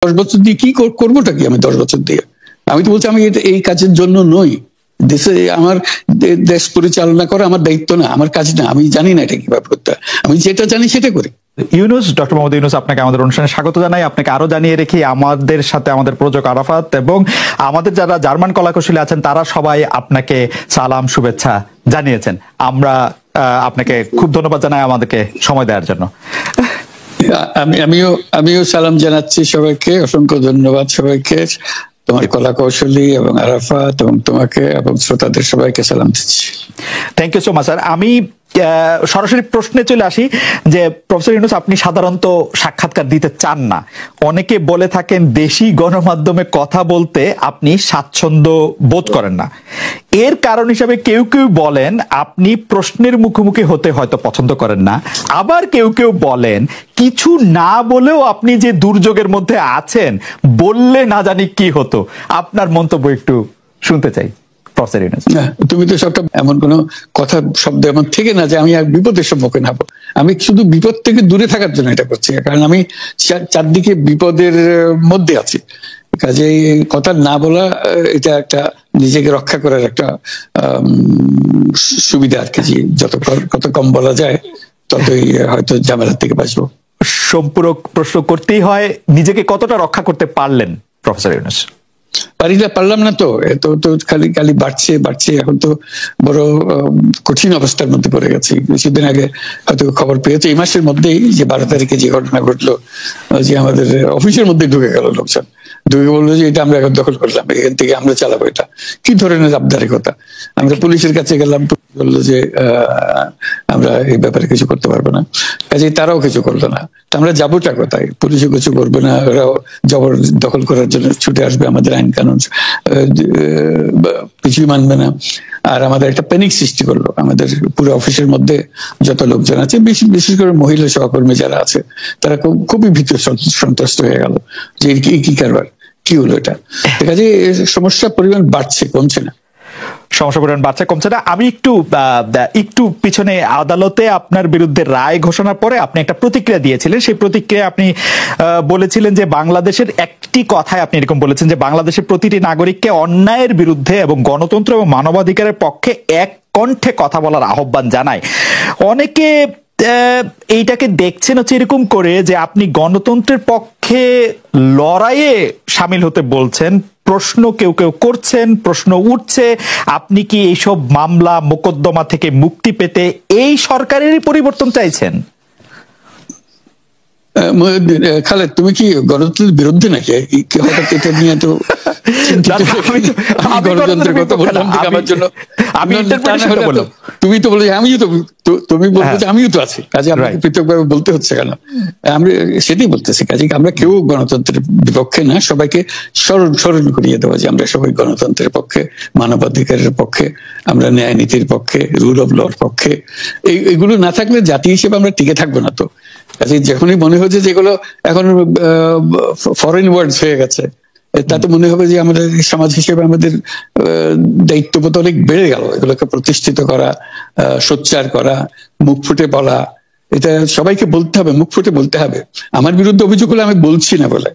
10 বছর দিয়ে কি করবোটা কি আমি 10 বছর দিয়ে? আমি তো বলছি আমি এই কাজের জন্য নই। দেশে আমার দেশ পরিচালনা করা আমার দায়িত্ব না, আমার কাজ না। আমি জানি না এটা কিভাবে করতে হয়। আমি যেটা জানি সেটা করি। ইউনুস, ডক্টর মোহাম্মদ ইউনুস, আপনাকে আমাদের অনুষ্ঠানে স্বাগত জানাই। আপনাকে আরো জানিয়ে রেখি, আমাদের সাথে আমাদের প্রযোজক আরাফাত এবং আমাদের যারা জার্মান কলাকুশলী আছেন তারা সবাই আপনাকে সালাম শুভেচ্ছা জানিয়েছেন। আমরা আপনাকে খুব ধন্যবাদ জানাই আমাদেরকে সময় দেওয়ার জন্য। আমিও সালাম জানাচ্ছি সবাইকে, অসংখ্য ধন্যবাদ সবাইকে, তোমার কলা কৌশলী এবং আরাফাত এবং তোমাকে এবং শ্রোতাদের সবাইকে সালাম দিচ্ছি। Thank you so much sir. আমি সরাসরি প্রশ্নে চলে আসি যে প্রফেসর ইউনুস, আপনি সাধারণত সাক্ষাৎকার দিতে চান না। অনেকে বলে থাকেন দেশি গণমাধ্যমে কথা বলতে আপনি স্বাচ্ছন্দ্য বোধ করেন না। এর কারণ হিসাবে কেউ কেউ বলেন আপনি প্রশ্নের মুখোমুখি হতে হয়তো পছন্দ করেন না, আবার কেউ কেউ বলেন কিছু না বলেও আপনি যে দুর্যোগের মধ্যে আছেন, বললে না জানি কি হতো। আপনার মন্তব্য একটু শুনতে চাই। তুমি তো সবটা এমন কোন কথা শব্দ এমন থেকে না যে আমি আর বিপদের সম্মুখীন হবো। আমি শুধু বিপদ থেকে দূরে থাকার জন্য এটা করছি, কারণ আমি চারদিকে বিপদের মধ্যে আছি। কাজে কথা না বলা এটা একটা নিজেকে রক্ষা করার একটা সুবিধা আর কি। যত কম বলা যায় ততই হয়তো ঝামেলার থেকে বাঁচবো। সম্পূরক প্রশ্ন করতেই হয়, নিজেকে কতটা রক্ষা করতে পারলেন প্রফেসর ইউনুস? পারলাম না তো, তো খালি বাড়ছে। এখন তো বড় কঠিন অবস্থার মধ্যে পড়ে গেছি। কিছুদিন আগে হয়তো খবর পেয়েছে এই মাসের মধ্যেই যে 12 তারিখে যে ঘটনা ঘটলো, যে আমাদের অফিসের মধ্যে ঢুকে গেল লোকজন, ঢুকে বললো যে এটা আমরা এখন দখল করলাম, এখান থেকে আমরা চালাবো। এটা কি ধরনের আবদারিকতা! আমরা পুলিশের কাছে গেলাম, বললো যে আমরা এই ব্যাপারে কিছু করতে পারবো না। কাজেই তারাও কিছু করলো না। আমরা যাবোটা কোথায়? পুলিশও কিছু করবে না, ওরাও জবর দখল করার জন্য ছুটে আসবে, আমাদের আইন কানুন কিছুই মানবে না। আর আমাদের একটা প্যানিক সৃষ্টি করলো আমাদের পুরো অফিসের মধ্যে। যত লোকজন আছে, বিশেষ করে মহিলা সহকর্মী যারা আছে, তারা খুবই ভীত সন্ত্রস্ত হয়ে গেল যে কি কারবার, কি হলো এটা। কাজে সমস্যার পরিমাণ বাড়ছে, কমছে না। সমস্যা পরিমাণ বাড়ছে, কমছে না। আমি একটু পিছনে আদালতে আপনার বিরুদ্ধে রায় ঘোষণার পরে আপনি একটা প্রতিক্রিয়া দিয়েছিলেন। সেই প্রতিক্রিয়া আপনি বলেছিলেন যে বাংলাদেশের একটি কথায় আপনি এরকম বলেছেন যে বাংলাদেশের প্রতিটি নাগরিককে অন্যায়ের বিরুদ্ধে এবং গণতন্ত্র এবং মানবাধিকারের পক্ষে এক কণ্ঠে কথা বলার আহ্বান জানায়। অনেকে এইটাকে দেখছেন হচ্ছে এরকম করে যে আপনি গণতন্ত্রের পক্ষে লড়াইয়ে সামিল হতে বলছেন। প্রশ্ন কেউ কেউ করছেন, প্রশ্ন উঠছে, আপনি কি এইসব মামলা মোকদ্দমা থেকে মুক্তি পেতে এই সরকারেরই পরিবর্তন চাইছেন? খালেদ, তুমি কি গণতন্ত্রের বিরুদ্ধে নাকি? হঠাৎ এটা নিয়ে তো গণতন্ত্রের কথা বললাম আমার জন্য। তুমি তো বলে তুমি বলবো যে আমিও তো আছি, কাজে আমাকে পৃথকভাবে বলতে হচ্ছে কেন? আমরা সেটাই বলতেছি। কাজে আমরা কেউ গণতন্ত্রের বিপক্ষে না, সবাইকে স্মরণ করিয়ে দেওয়া যে আমরা সবাই গণতন্ত্রের পক্ষে, মানবাধিকারের পক্ষে, আমরা ন্যায় নীতির পক্ষে, রুল অফ লর পক্ষে। এইগুলো না থাকলে জাতি হিসেবে আমরা টিকে থাকবো না তো। কাজে যখনই মনে হচ্ছে যেগুলো এখন ফরেন ওয়ার্ডস হয়ে গেছে, তাতে মনে হবে যে আমাদের সমাজ হিসেবে আমাদের দায়িত্ববোধ অনেক বেড়ে গেল। এগুলোকে প্রতিষ্ঠিত করা, সোচ্চার করা, মুখ ফুটে বলা, এটা সবাইকে বলতে হবে, মুখ ফুটে বলতে হবে। আমার বিরুদ্ধে অভিযোগ হলে আমি বলছি না বলে,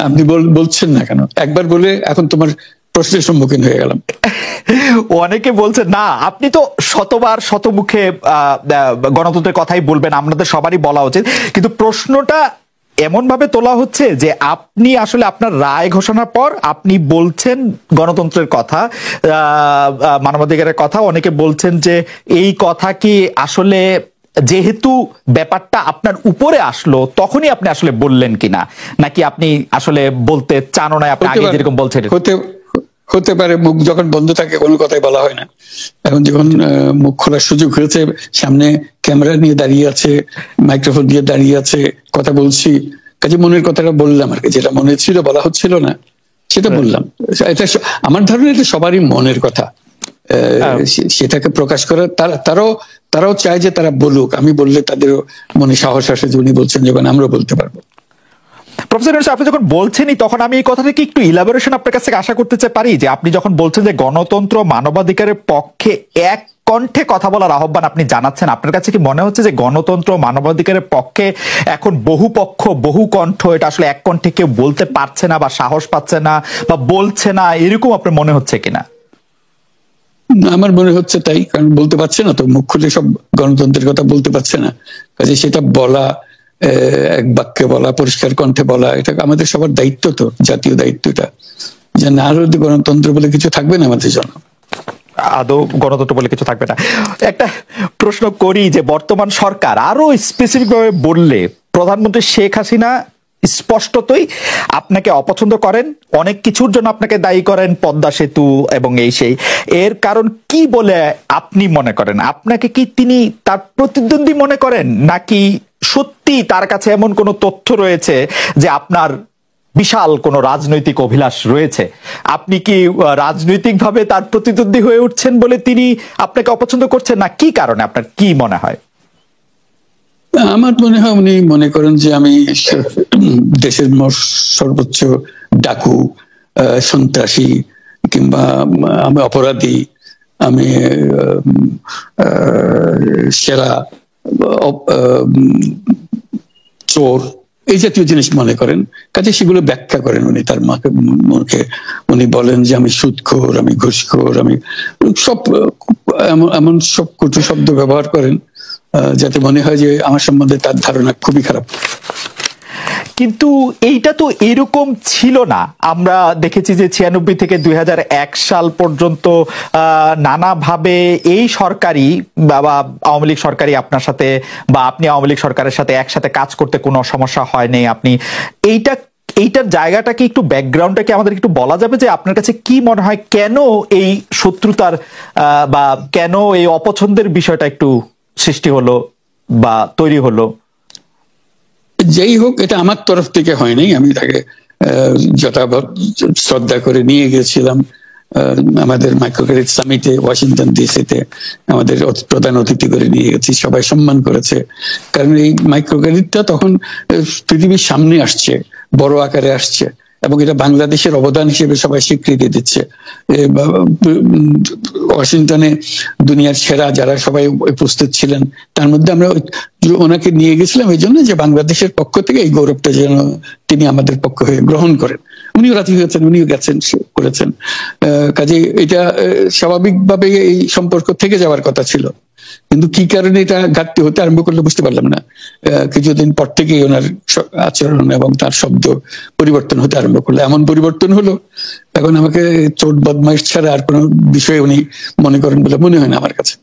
আপনি বলছেন না কেন? একবার বলে এখন তোমার প্রশ্নের সম্মুখীন হয়ে গেলাম। অনেকে বলছে না, আপনি তো শতবার শতমুখে গণতন্ত্রের কথাই বলবেন, আপনাদের সবারই বলা উচিত। কিন্তু প্রশ্নটা এমন ভাবে তোলা হচ্ছে যে আপনি আসলে আপনার রায় ঘোষণার পর আপনি বলছেন গণতন্ত্রের কথা, মানবাধিকারের কথা। অনেকে বলছেন যে এই কথা কি আসলে যেহেতু ব্যাপারটা আপনার উপরে আসলো তখনই আপনি আসলে বললেন কিনা, নাকি আপনি আসলে বলতে চানো না, আপনি আগে যেরকম বলছেন? হতে পারে, মুখ যখন বন্ধ থাকে কোনো কথাই বলা হয় না। এখন যখন মুখ খোলার সুযোগ হয়েছে, সামনে ক্যামেরা নিয়ে দাঁড়িয়ে আছে, মাইক্রোফোন দিয়ে দাঁড়িয়ে আছে, কথা বলছি, কাজে মনের কথাটা বললাম আর কি। যেটা মনে ছিল বলা হচ্ছিল না সেটা বললাম। এটা আমার ধারণা এটা সবারই মনের কথা, সেটাকে প্রকাশ করা। তারাও চায় যে তারা বলুক, আমি বললে তাদেরও মনে সাহস আসে যে উনি বলছেন যখন আমরাও বলতে পারবো। প্রফেসর ইউনূস, আপনি যখন বলছেনই তখন আমি এই কথাটাকে একটু ইলাবোরেশন আপনার কাছ থেকে আশা করতে পারি, যে আপনি যখন বলছেন যে গণতন্ত্র মানবাধিকারের পক্ষে এক কণ্ঠে কথা বলার আহ্বান আপনি জানাচ্ছেন, আপনার কাছে কি মনে হচ্ছে যে গণতন্ত্র মানবাধিকারের পক্ষে এখন বহু পক্ষ বহু কণ্ঠ, এটা আসলে এক কণ্ঠে কেউ বলতে পারছে না বা সাহস পাচ্ছে না বা বলছে না, এরকম আপনার মনে হচ্ছে কিনা? আমার মনে হচ্ছে তাই, কারণ বলতে পারছে না তো, মুখ খুলে সব গণতন্ত্রের কথা বলতে পারছে না, কাজে সেটা বলা, এক বাক্যে বলা, পরিষ্কার কণ্ঠে বলা, এটা আমাদের সবার দায়িত্ব, তো জাতীয় দায়িত্বটা, যে না হলে গণতন্ত্র বলে কিছু থাকবে না আমাদের জন্য, আদৌ গণতন্ত্র বলে কিছু থাকবে না। একটা প্রশ্ন করি, যে বর্তমান সরকার আরো স্পেসিফিক ভাবে বললে প্রধানমন্ত্রী শেখ হাসিনা স্পষ্টতই আপনাকে অপছন্দ করেন, অনেক কিছুর জন্য আপনাকে দায়ী করেন, পদ্মা সেতু এবং এই সেই, এর কারণ কি বলে আপনি মনে করেন? আপনাকে কি তিনি তার প্রতিদ্বন্দ্বী মনে করেন, নাকি সত্যি তার কাছে এমন কোনো তথ্য রয়েছে যে আপনার বিশাল কোনো রাজনৈতিক অভিলাষ রয়েছে, আপনি কি রাজনৈতিকভাবে তার প্রতিদ্বন্দ্বী হয়ে উঠছেন বলে তিনি আপনাকে অপছন্দ করছেন, না কি কারণে, আপনার কি মনে হয়? আমার মনে হয় উনি মনে করেন যে আমি দেশের সর্বোচ্চ ডাকু, সন্ত্রাসী, কিংবা আমি অপরাধী, আমি সেরা চোর, এই জাতীয় জিনিস মনে করেন, কাজে সেগুলো ব্যাখ্যা করেন উনি তার মুখে। উনি বলেন যে আমি সুদখোর, আমি ঘুষখোর, আমি সব এমন সব কটু শব্দ ব্যবহার করেন যাতে মনে হয় যে আমার সম্বন্ধে তার ধারণা খুবই খারাপ। কিন্তু এইটা তো এরকম ছিল না। আমরা দেখেছি যে 96 থেকে 2001 সাল পর্যন্ত নানাভাবে এই সরকারি বা আওয়ামী লীগ সরকারি আপনার সাথে, বা আপনি আওয়ামী লীগ সরকারের সাথে একসাথে কাজ করতে কোনো সমস্যা হয়নি। আপনি এইটার জায়গাটাকে একটু, ব্যাকগ্রাউন্ডটাকে আমাদের একটু বলা যাবে, যে আপনার কাছে কি মনে হয় কেন এই শত্রুতার বা কেন এই অপছন্দের বিষয়টা একটু সৃষ্টি হলো বা তৈরি হলো? যেই হোক, এটা আমার তরফ থেকে হয়নি, আমি তাকে যথাযথ শ্রদ্ধা করে নিয়ে গেছিলাম আমাদের মাইক্রোক্রেডিট সামিটে ওয়াশিংটন ডিসিতে, আমাদের প্রধান অতিথি করে নিয়ে গেছি, সবাই সম্মান করেছে, কারণ এই মাইক্রোক্রেডিটটা তখন পৃথিবীর সামনে আসছে, বড় আকারে আসছে, এবং এটা বাংলাদেশের অবদান হিসেবে সবাই স্বীকৃতি দিচ্ছে। ওয়াশিংটনে দুনিয়ার সেরা যারা সবাই উপস্থিত ছিলেন, তার মধ্যে আমরা ওনাকে নিয়ে গেছিলাম এই জন্য যে বাংলাদেশের পক্ষ থেকে এই গৌরবটা যেন তিনি আমাদের পক্ষ হয়ে গ্রহণ করেন। উনিও রাজি হয়েছেন, উনিও গেছেন, করেছেন। কাজে এটা স্বাভাবিকভাবে এই সম্পর্ক থেকে যাওয়ার কথা ছিল, কিন্তু কি কারণে এটা ঘাটতি হতে আরম্ভ করলে বুঝতে পারলাম না। কিছুদিন পর থেকেই ওনার আচরণ এবং তার শব্দ পরিবর্তন হতে আরম্ভ করলো, এমন পরিবর্তন হলো এখন আমাকে চোট বদমাইশ ছাড়া আর কোনো বিষয়ে উনি মনে করেন বলে মনে হয় না আমার কাছে।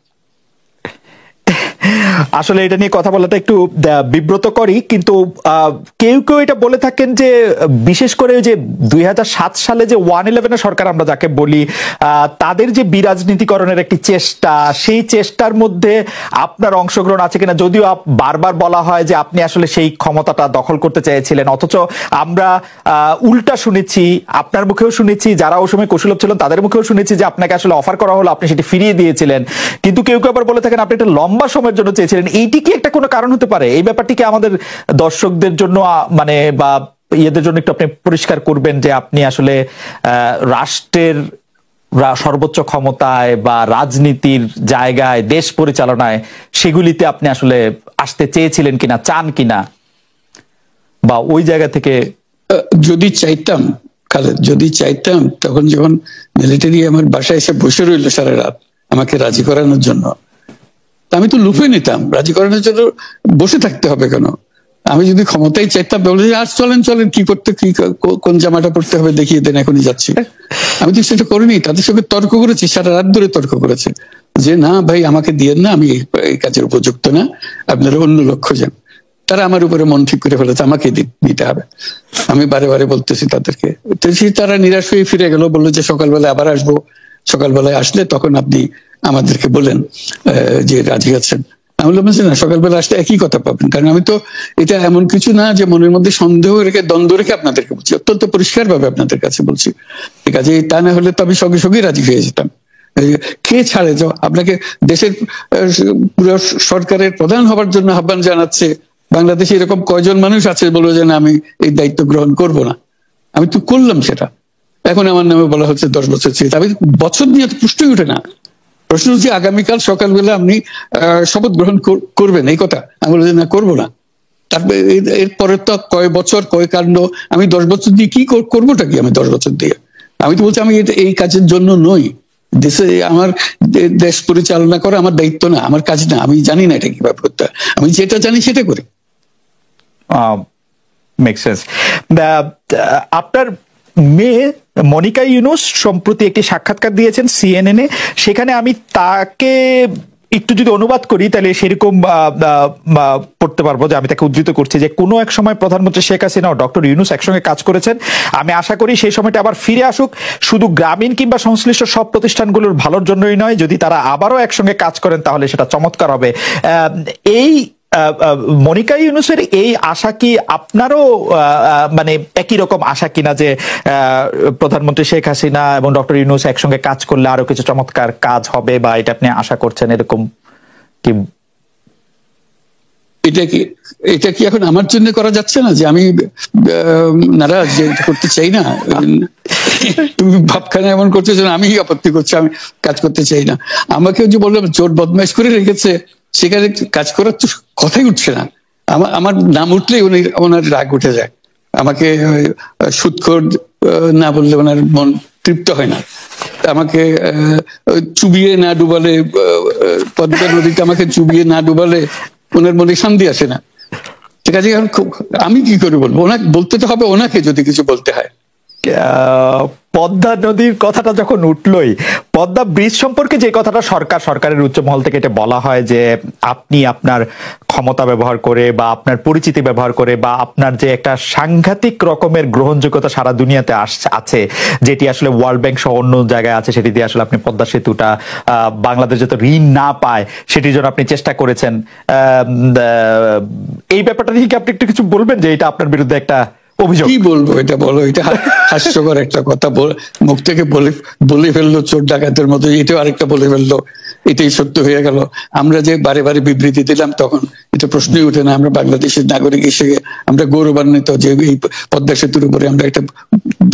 আসলে এটা নিয়ে কথা বলাটা একটু বিব্রতকরই, কিন্তু কেউ কেউ এটা বলে থাকেন যে বিশেষ করে যে 2007 সালে যে 111 সরকার আমরা যাকে বলি, তাদের যে বিরাজনীতিকরণের একটি চেষ্টা, সেই চেষ্টার মধ্যে আপনার অংশগ্রহণ আছে কিনা। যদিও বারবার বলা হয় যে আপনি আসলে সেই ক্ষমতাটা দখল করতে চেয়েছিলেন, অথচ আমরা উল্টা শুনেছি, আপনার মুখেও শুনেছি, যারা ওই সময় কৌশলভ ছিলেন তাদের মুখেও শুনেছি যে আপনাকে আসলে অফার করা হলো, আপনি সেটি ফিরিয়ে দিয়েছিলেন। কিন্তু কেউ কেউ আবার বলে থাকেন আপনি একটা লম্বা সময়ের জন্য চেয়েছিলেন। এইটি কি একটা কোনো কারণ হতে পারে? এই ব্যাপারটিকে আমাদের দর্শকদের জন্য মানে বা ইয়েদের জন্য একটু আপনি পরিষ্কার করবেন, যে আপনি আসলে রাষ্ট্রের সর্বোচ্চ ক্ষমতায় বা রাজনীতির জায়গায়, দেশ পরিচালনায়, সেগুলিতে আপনি আসলে আসতে চেয়েছিলেন কিনা, চান কিনা, বা ওই জায়গা থেকে? যদি চাইতাম খালেদ, যদি চাইতাম, তখন যখন মিলিটারি আমার বাসায় এসে বসে রইল সারা রাত আমাকে রাজি করানোর জন্য, আমি তো লুফে নিতাম। রাজি করানোর জন্য বসে থাকতে হবে কেন? আমি যদি ক্ষমতায় চাইতাম, বলে আজ চলেন চলেন, কি করতে, কি কোন জামাটা পড়তে হবে দেখিয়ে দেন, এখনই যাচ্ছি। আমি তো সেটা করিনি, তাদের সঙ্গে তর্ক করেছি, সারা রাত ধরে তর্ক করেছে যে না ভাই আমাকে দিয়েন না, আমি এই কাজের উপযুক্ত না, আপনারা অন্য লক্ষ্য যান। তারা আমার উপরে মন ঠিক করে ফেলেছে আমাকে দিতে হবে। আমি বারে বারে বলতেছি তাদেরকে, তারা নিরাশ হয়ে ফিরে গেল, বললো যে সকালবেলায় আবার আসবো, সকালবেলায় আসলে তখন আপনি আমাদেরকে বলেন যে রাজি আছেন। আমি বললাম যে না, সকালবেলা আসলে একই কথা পাবেন, কারণ আমি তো এটা এমন কিছু না যে মনের মধ্যে সন্দেহ রেখে, দ্বন্দ্ব রেখে আপনাদেরকে বলছি, অত্যন্ত পরিষ্কার ভাবে আপনাদের কাছে বলছি। ঠিক আছে, তা না হলে তো আমি সঙ্গে সঙ্গে রাজি হয়ে যেতাম। কে ছাড়ে, আপনাকে দেশের পুরো সরকারের প্রধান হবার জন্য আহ্বান জানাচ্ছে, বাংলাদেশে এরকম কয়জন মানুষ আছে বলবো যে না আমি এই দায়িত্ব গ্রহণ করব না, আমি তো করলাম সেটা, এখন আমার নামে বলা হচ্ছে 10 বছর চেয়ে, আমি বছর নিয়ে তো প্রশ্নই উঠে না। প্রশ্ন হচ্ছে আগামীকাল সকালবেলা আপনি শপথ গ্রহণ করবেন এই কথা, আমি বলছি না করবো না। তারপরে এরপরে তো কয় বছর কয় কাণ্ড, আমি 10 বছর দিয়ে কি করবোটা কি, আমি 10 বছর দিয়ে, আমি তো বলছি আমি এই কাজের জন্য নই, দেশে আমার দেশ পরিচালনা করা আমার দায়িত্ব না, আমার কাজ না, আমি জানি না এটা কিভাবে করতে হয়, আমি যেটা জানি সেটা করি। Make sense. আপনার মেয়ে মনিকা ইউনুস সম্প্রতি একটি সাক্ষাৎকার দিয়েছেন CNN এ, সেখানে আমি তাকে একটু যদি অনুবাদ করি তাহলে সেরকম পড়তে পারবো যে আমি তাকে উদ্ধৃত করছি যে কোনো এক সময় প্রধানমন্ত্রী শেখ হাসিনা ও ডক্টর ইউনুস একসঙ্গে কাজ করেছেন, আমি আশা করি সেই সময়টা আবার ফিরে আসুক, শুধু গ্রামীণ কিংবা সংশ্লিষ্ট সব প্রতিষ্ঠানগুলোর ভালোর জন্যই নয়, যদি তারা আবারও একসঙ্গে কাজ করেন তাহলে সেটা চমৎকার হবে। এই মনিকা ইউনুসের এই আশা কি আপনারও মানে একই রকম আশা কিনা যে প্রধানমন্ত্রী শেখ হাসিনা এবং ডক্টর ইউনুস একসঙ্গে কাজ করলে আরো কিছু চমৎকার কাজ হবে, বা এটা আপনি আশা করছেন এরকম কি? এটা কি এখন আমার জন্য করা যাচ্ছে না যে আমি নারাজ যে করতে চাই না? তুমি ভাবখানা এমন করতেছ না আমি আপত্তি করছি, আমি কাজ করতে চাই না। আমাকে যে বললাম চোর বদমাইশ করে রেখেছে, সেখানে কাজ করার তো কথাই উঠছে না। আমার নাম উঠলেই ওনার রাগ উঠে যায়, আমাকে সুদখোর না বললে ওনার মন তৃপ্ত হয় না, আমাকে চুবিয়ে না ডুবালে, পদ্মা নদীতে আমাকে চুবিয়ে না ডুবালে ওনার মনে শান্তি আসে না। ঠিক আছে, আমি কি করে বলবো? ওনাকে বলতে তো হবে, ওনাকে যদি কিছু বলতে হয়। পদ্মা নদীর কথাটা যখন উঠলই, পদ্মা ব্রিজ সম্পর্কে যে কথাটা সরকারের উচ্চ মহল থেকে এটা বলা হয় যে আপনি আপনার ক্ষমতা ব্যবহার করে বা আপনার পরিচিতি ব্যবহার করে বা আপনার যে একটা সাংঘাতিক রকমের গ্রহণযোগ্যতা সারা দুনিয়াতে আছে, যেটি আসলে ওয়ার্ল্ড ব্যাংক সহ অন্য জায়গায় আছে, সেটি দিয়ে আসলে আপনি পদ্মা সেতুটা বাংলাদেশ যাতে ঋণ না পায় সেটির জন্য আপনি চেষ্টা করেছেন। এই ব্যাপারটা নিয়ে কি আপনি একটু কিছু বলবেন যে এটা আপনার বিরুদ্ধে একটা অভিযোগ? কি বলবো, এটা বলো, এটা হাস্যকর একটা কথা, মুখ থেকে বলে ফেললো চোর ডাকাতের মতো, এটাও আরেকটা বলে ফেললো, এটাই সত্য হয়ে গেল। আমরা যে বারে বারে বিবৃতি দিলাম তখন এটা প্রশ্নই উঠে না, আমরা বাংলাদেশের নাগরিক হিসেবে আমরা গৌরবান্বিত যে এই পদ্মা সেতুর উপরে আমরা একটা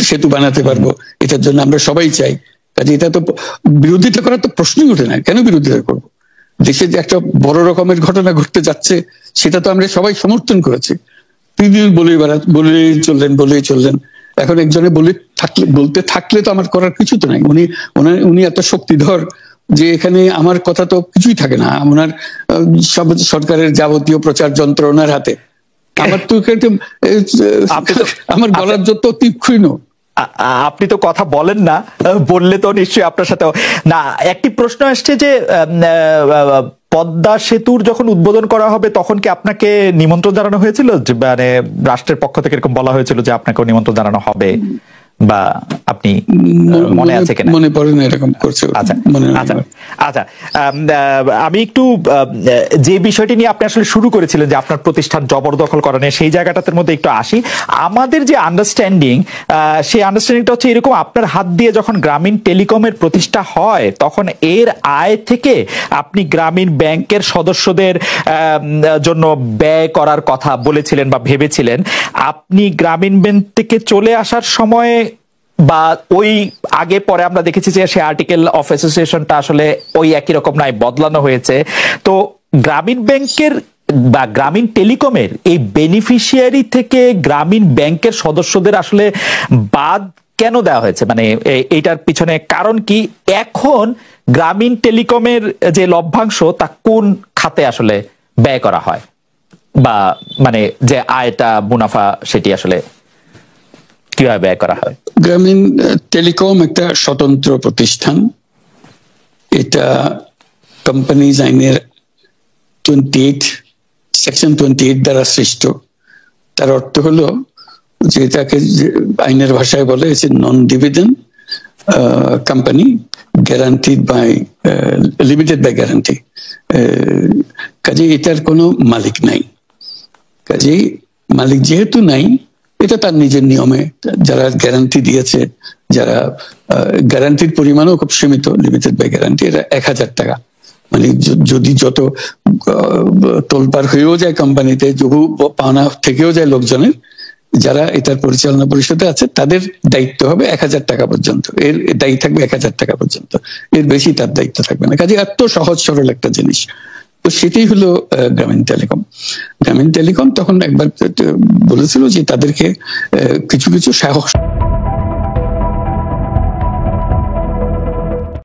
সেতু বানাতে পারবো, এটার জন্য আমরা সবাই চাই। কাজে এটা তো বিরোধিতা করার তো প্রশ্নই উঠে না, কেন বিরোধিতা করবো? দেশে যে একটা বড় রকমের ঘটনা ঘটতে যাচ্ছে সেটা তো আমরা সবাই সমর্থন করেছি, বলেই চললেন। এখন একজনে বলতে থাকলে তো আমার করার কিছু তো নাই। উনি এত শক্তিধর যে এখানে আমার কথা তো কিছুই থাকে না, ওনার সরকারের যাবতীয় প্রচার যন্ত্র ওনার হাতে, আমার তো আমার গলার যত তীক্ষ্ণ। আপনি তো কথা বলেন না, বললে তো নিশ্চয়ই আপনার সাথে না। একটি প্রশ্ন আসছে যে পদ্মা সেতুর যখন উদ্বোধন করা হবে তখন কি আপনাকে নিমন্ত্রণ জানানো হয়েছিল, মানে রাষ্ট্রের পক্ষ থেকে এরকম বলা হয়েছিল যে আপনাকেও নিমন্ত্রণ জানানো হবে, বা আপনি মনে আছে কিনা? মনে পড়ে না এরকম করছে। আচ্ছা, আমি একটু যে বিষয়টি নিয়ে আপনি আসলে শুরু করেছিলেন যে আপনার প্রতিষ্ঠান জবরদখল করা নিয়ে, সেই জায়গাটার মধ্যে একটু আসি। আমাদের যে আন্ডারস্ট্যান্ডিং, সেই আন্ডারস্ট্যান্ডিংটা হচ্ছে এরকম, আপনার হাত দিয়ে যখন গ্রামীণ টেলিকমের প্রতিষ্ঠা হয় তখন এর আয় থেকে আপনি গ্রামীণ ব্যাংকের সদস্যদের জন্য ব্যয় করার কথা বলেছিলেন বা ভেবেছিলেন। আপনি গ্রামীণ ব্যাংক থেকে চলে আসার সময় বা ওই আগে পরে আমরা দেখেছি যে সে আর্টিকেল অফ অ্যাসোসিয়েশনটা আসলে ওই একই রকম নাই, বদলানো হয়েছে। তো গ্রামীণ ব্যাংকের বা গ্রামীণ টেলিকমের এই বেনিফিশিয়ারি থেকে গ্রামীণ ব্যাংকের সদস্যদের আসলে বাদ কেন দেওয়া হয়েছে, মানে এইটার পিছনে কারণ কি? এখন গ্রামীণ টেলিকমের যে লভ্যাংশ তা কোন খাতে আসলে ব্যয় করা হয়, বা মানে যে আয়টা মুনাফা সেটি আসলে কিভাবে ব্যয় করা হয়? গ্রামীণ টেলিকম একটা স্বতন্ত্র প্রতিষ্ঠান, এটা কোম্পানিজ আইনের সেকশন 28 দ্বারা সৃষ্ট। তার অর্থ হলো যে এটাকে আইনের ভাষায় বলে non dividend company, guaranteed by limited by guarantee. কাজে এটার কোনো মালিক নাই, কাজেই মালিক যেহেতু নাই, এটা তার নিজের নিয়মে যারা গ্যারান্টি দিয়েছে, যারা গ্যারান্টির পরিমাণও খুব সীমিত, লিমিটেড বাই গ্যারান্টি, এটা 1000 টাকা মানে যদি যত তোলপাড় হয়েও যায় কোম্পানিতে, বহু পাওনা থেকেও যায় লোকজনের, যারা এটার পরিচালনা পরিষদে আছে তাদের দায়িত্ব হবে 1000 টাকা পর্যন্ত, এর দায়ী থাকবে 1000 টাকা পর্যন্ত, এর বেশি তার দায়িত্ব থাকবে না। কাজে এত সহজ সরল একটা জিনিস। তো সেটাই হলো গ্রামীণ টেলিকম। গ্রামীণ টেলিকম তখন একবার বলেছিল যে তাদেরকে কিছু সাহস